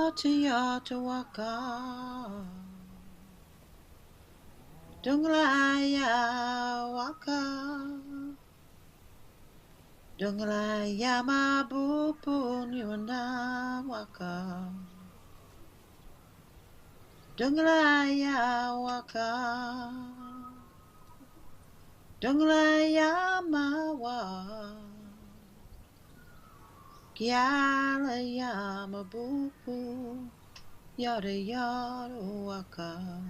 Yorta Yorta waka Dunglaya waka Dunglaya mabupu nyuna waka Dunglaya waka Dunglaya mawa Gyala yamabupu Yorta Yorta waka.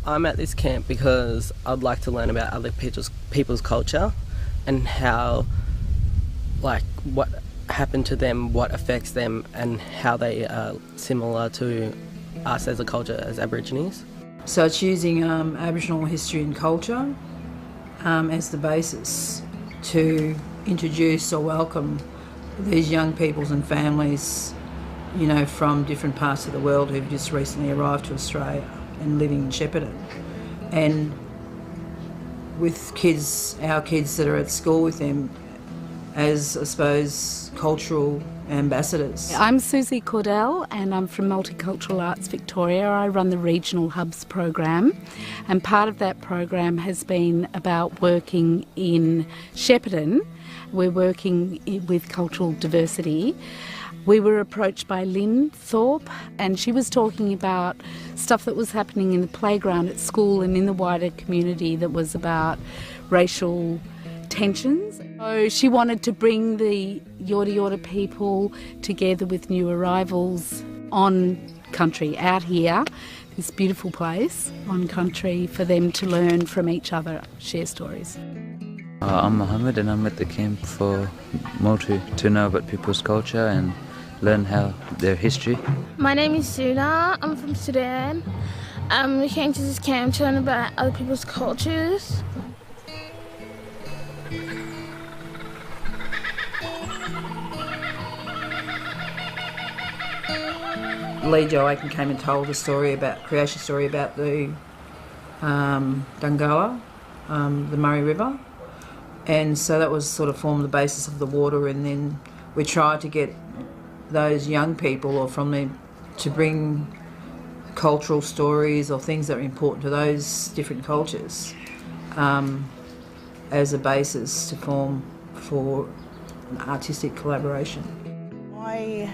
I'm at this camp because I'd like to learn about other people's culture and how, like, what happened to them, what affects them, and how they are similar to us as a culture, as Aborigines. So it's using Aboriginal history and culture as the basis to introduce or welcome these young peoples and families, you know, from different parts of the world who've just recently arrived to Australia and living in Shepparton. And with kids, our kids that are at school with them, as, I suppose, cultural ambassadors. I'm Susie Cordell and I'm from Multicultural Arts Victoria. I run the Regional Hubs program, and part of that program has been about working in Shepparton. We're working with cultural diversity. We were approached by Lynn Thorpe and she was talking about stuff that was happening in the playground at school and in the wider community that was about racial tensions. So she wanted to bring the Yorta Yorta people together with new arrivals on country, out here, this beautiful place on country, for them to learn from each other, share stories. I'm Mohammed and I'm at the camp for Multi to know about people's culture and learn how their history. My name is Suna, I'm from Sudan. We came to this camp to learn about other people's cultures. Lee Joe Aiken came and told a story about, creation story about the Dungala, the Murray River. And so that was sort of formed the basis of the water, and then we tried to get those young people or from them to bring cultural stories or things that are important to those different cultures as a basis to form for an artistic collaboration. My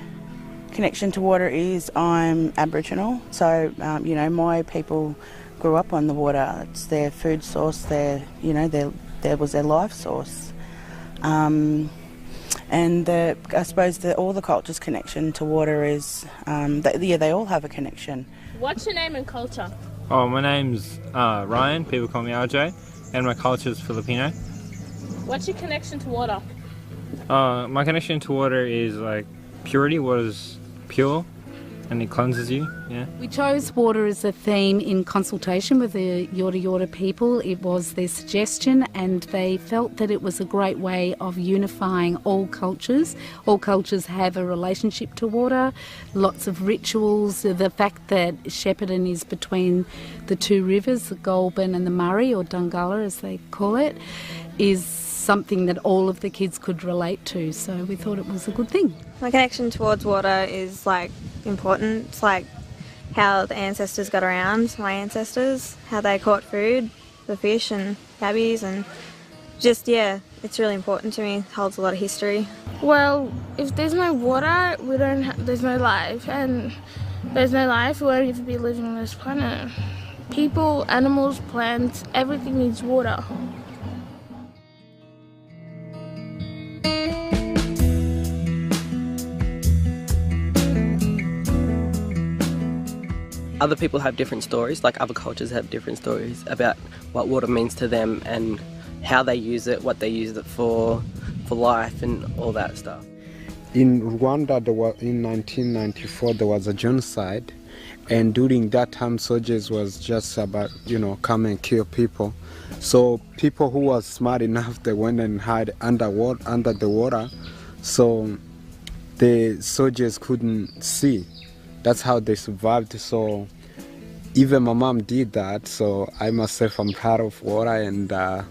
connection to water is I'm Aboriginal, so you know, my people grew up on the water. It's their food source, there was their life source. And I suppose all the cultures' connection to water is, they all have a connection. What's your name and culture? Oh, my name's Ryan, people call me RJ, and my culture's Filipino. What's your connection to water? My connection to water is like purity. Water's pure and it cleanses you, yeah. We chose water as a theme in consultation with the Yorta Yorta people. It was their suggestion and they felt that it was a great way of unifying all cultures. All cultures have a relationship to water, lots of rituals. The fact that Shepparton is between the two rivers, the Goulburn and the Murray, or Dungala as they call it, is something that all of the kids could relate to, so we thought it was a good thing. My connection towards water is like important. It's like how the ancestors got around, my ancestors, how they caught food, the fish and yabbies, and just, yeah, it's really important to me. It holds a lot of history. Well, if there's no water, there's no life, and there's no life, we won't even be living on this planet. People, animals, plants, everything needs water. Other people have different stories, like other cultures have different stories about what water means to them and how they use it, what they use it for life and all that stuff. In Rwanda, in 1994, there was a genocide, and during that time, soldiers was just about, come and kill people. So people who was smart enough, they went and hid under the water, so the soldiers couldn't see. That's how they survived. So even my mom did that. So I myself, I'm proud of water, and I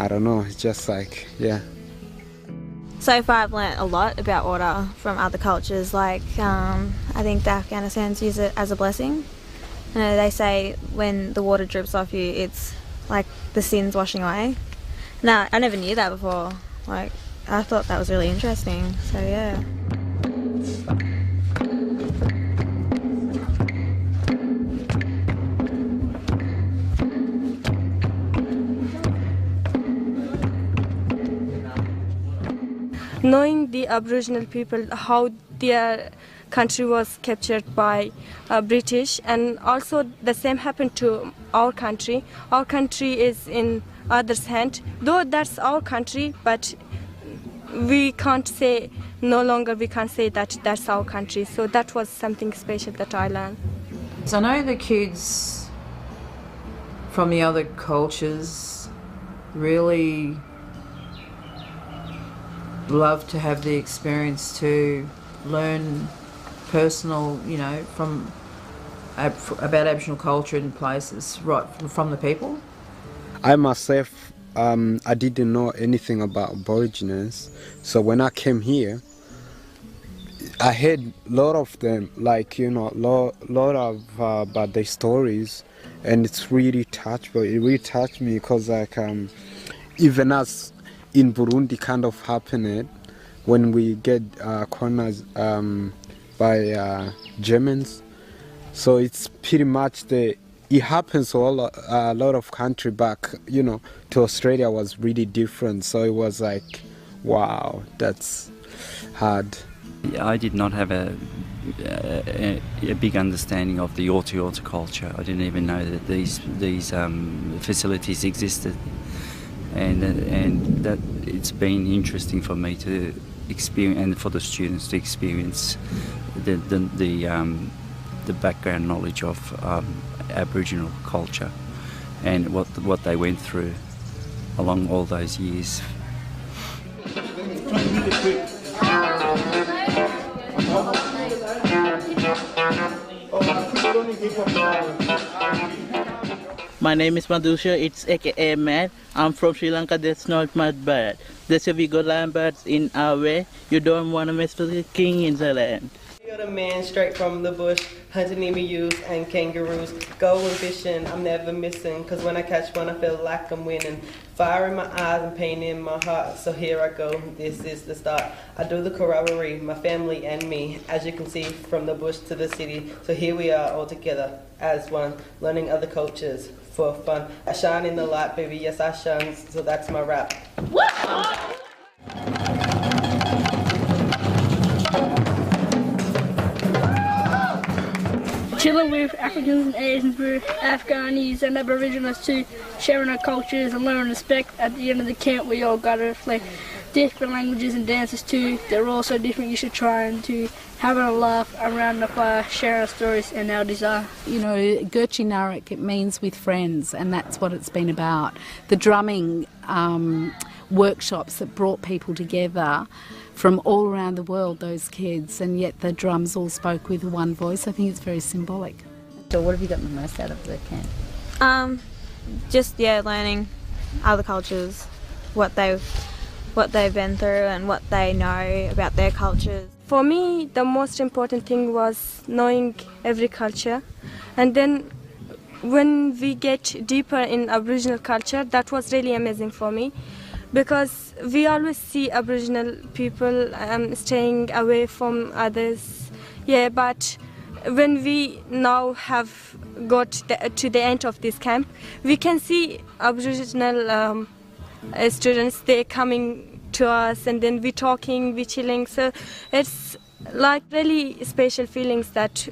don't know. It's just like, yeah. So far I've learnt a lot about water from other cultures, like I think the Afghanistans use it as a blessing. They say when the water drips off you, it's like the sins washing away. No, I never knew that before. Like, I thought that was really interesting, so yeah. Knowing the Aboriginal people, how their country was captured by British, and also the same happened to our country. Our country is in others' hand, though that's our country, but we can't say, no longer we can't say that that's our country. So that was something special that I learned. So I know the kids from the other cultures really love to have the experience to learn personal, you know, from about Aboriginal culture in places, right from the people. I myself, I didn't know anything about Aborigines, so when I came here, I heard a lot of them, like, you know, lot of about their stories, and it's really touched. But it really touched me because, like, even as in Burundi, kind of happened when we get cornered by Germans. So it's pretty much it happens to a lot of country back, you know, to Australia was really different. So it was like, wow, that's hard. I did not have a big understanding of the Yorta Yorta culture. I didn't even know that these facilities existed, and that it's been interesting for me to experience, and for the students to experience the background knowledge of Aboriginal culture and what they went through along all those years. My name is Madhusha, it's aka Mad. I'm from Sri Lanka, that's not mad bird. That's why we got land birds in our way. You don't want to mess with the king in the land. You're the man straight from the bush, hunting emus and kangaroos. Going fishing, I'm never missing, cause when I catch one I feel like I'm winning. Fire in my eyes and pain in my heart, so here I go, this is the start. I do the corroboree, my family and me, as you can see, from the bush to the city. So here we are all together as one, learning other cultures for fun. I shine in the light, baby, yes I shine, so that's my rap. Chilling with Africans and Asians, with Afghanis and Aboriginals too, sharing our cultures and learning respect. At the end of the camp we all got to reflect different languages and dances too. They're all so different, you should try and to having a laugh around the fire, sharing our stories and our desire. You know, Gurtji Narruk, it means with friends, and that's what it's been about. The drumming workshops that brought people together from all around the world, those kids, and yet the drums all spoke with one voice. I think it's very symbolic. So what have you gotten the most out of the camp? Just learning other cultures, what they've been through and what they know about their cultures. For me, the most important thing was knowing every culture, and then when we get deeper in Aboriginal culture, that was really amazing for me, because we always see Aboriginal people staying away from others, but when we now have got to the end of this camp, we can see Aboriginal students, they're coming to us, and then we talking, we chilling, so it's like really special feelings that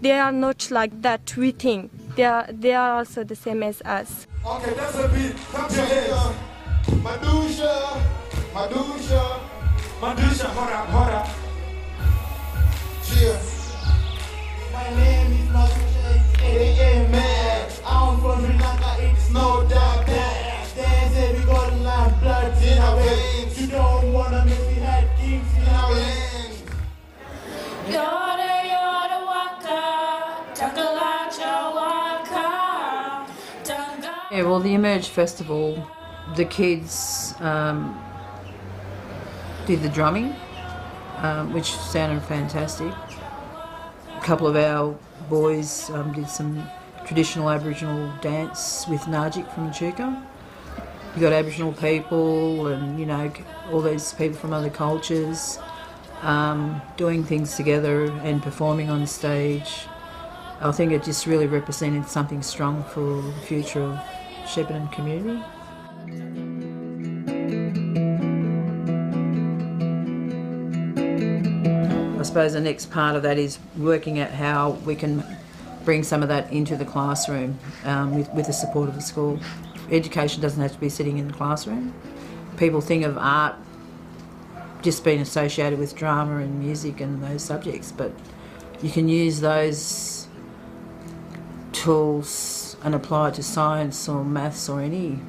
they are not like that we think. They are also the same as us. Okay, that's a beat. Come to hands. Madusha, Madusha, Madusha, hold up. Cheers. My name is Madusha, aka Mad. I'm from Sri Lanka, it's no doubt that. They say we got a lot of blood in our veins. You don't wanna make me had kings in our lands. Yorta Yorta Waka, Takalacha Waka, Tanga. Yeah, well, the Emerge Festival, the kids did the drumming, which sounded fantastic. A couple of our boys did some traditional Aboriginal dance with Narruk from Echuca. You got Aboriginal people and, you know, all these people from other cultures doing things together and performing on stage. I think it just really represented something strong for the future of Shepparton community. I suppose the next part of that is working out how we can bring some of that into the classroom with the support of the school. Education doesn't have to be sitting in the classroom. People think of art just being associated with drama and music and those subjects, but you can use those tools and apply it to science or maths or any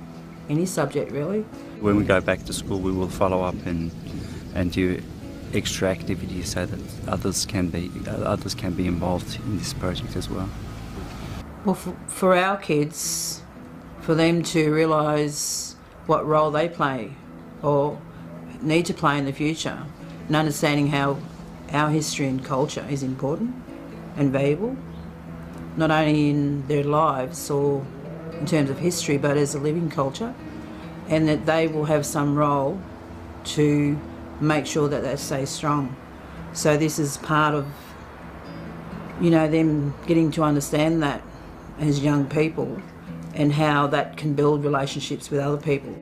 subject really. When we go back to school, we will follow up and do extra activities so that others can be involved in this project as well. Well, for our kids, for them to realise what role they play or need to play in the future, and understanding how our history and culture is important and valuable, not only in their lives or in terms of history, but as a living culture, and that they will have some role to make sure that they stay strong. So this is part of, you know, them getting to understand that as young people and how that can build relationships with other people.